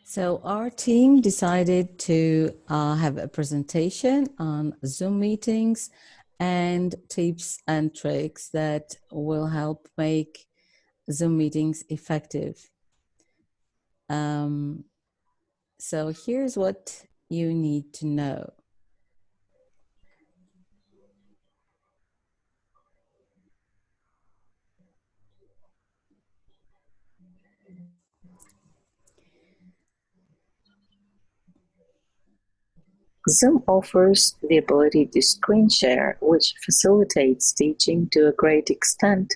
So our team decided to have a presentation on Zoom meetings and tips and tricks that will help make Zoom meetings effective. So here's what you need to know. Zoom offers the ability to screen share, which facilitates teaching to a great extent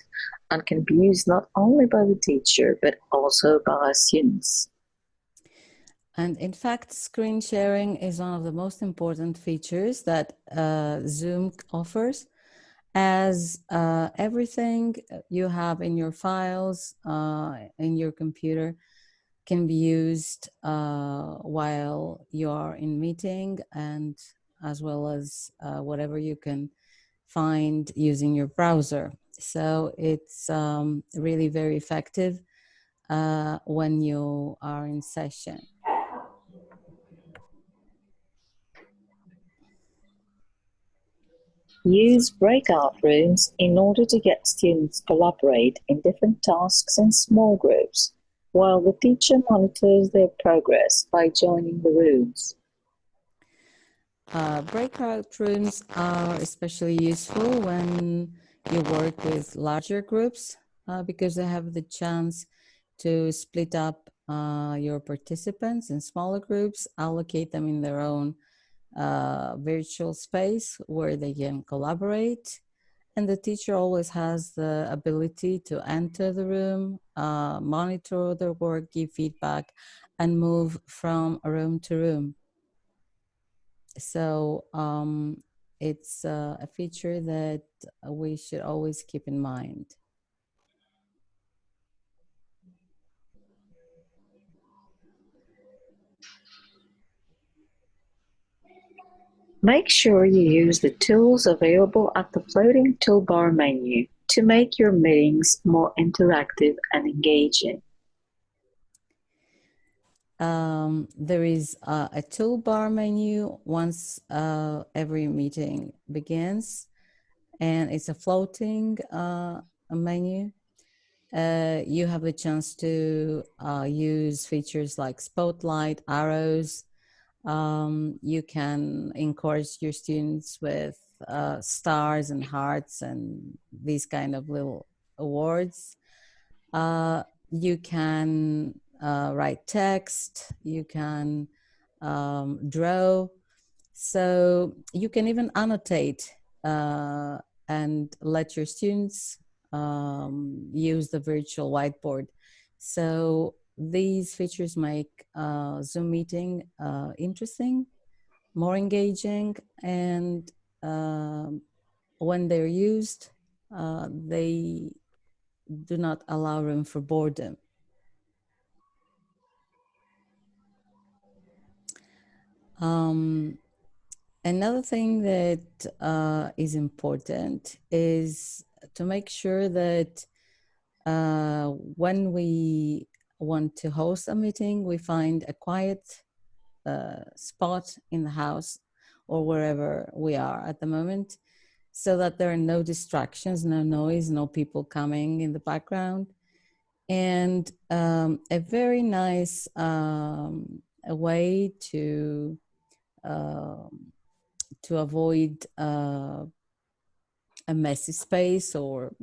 and can be used not only by the teacher but also by students. And in fact, screen sharing is one of the most important features that Zoom offers, as everything you have in your files, in your computer, can be used while you are in meeting, and as well as whatever you can find using your browser. So it's really very effective when you are in session. Use breakout rooms in order to get students collaborate in different tasks in small groups, while the teacher monitors their progress by joining the rooms. Breakout rooms are especially useful when you work with larger groups because they have the chance to split up your participants in smaller groups, allocate them in their own virtual space where they can collaborate. And the teacher always has the ability to enter the room, monitor their work, give feedback, and move from room to room. So it's a feature that we should always keep in mind. Make sure you use the tools available at the floating toolbar menu to make your meetings more interactive and engaging. There is a toolbar menu once every meeting begins, and it's a floating menu. You have the chance to use features like spotlight, arrows. You can encourage your students with stars and hearts and these kind of little awards. You can write text, you can draw. So you can even annotate and let your students use the virtual whiteboard. So these features make Zoom meeting interesting, more engaging, and when they're used, they do not allow room for boredom. Another thing that is important is to make sure that when we want to host a meeting, we find a quiet spot in the house or wherever we are at the moment, so that there are no distractions, no noise, no people coming in the background. And a very nice a way to avoid a messy space or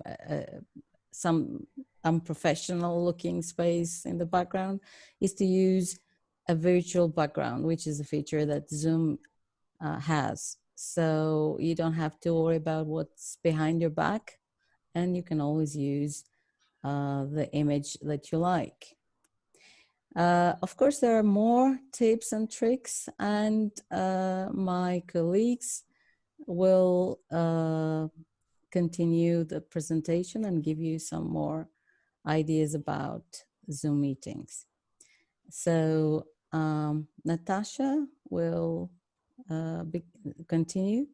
some unprofessional looking space in the background is to use a virtual background, which is a feature that Zoom has. So you don't have to worry about what's behind your back, and you can always use the image that you like. Of course, there are more tips and tricks, and my colleagues will continue the presentation and give you some more ideas about Zoom meetings. So Natasha will continue.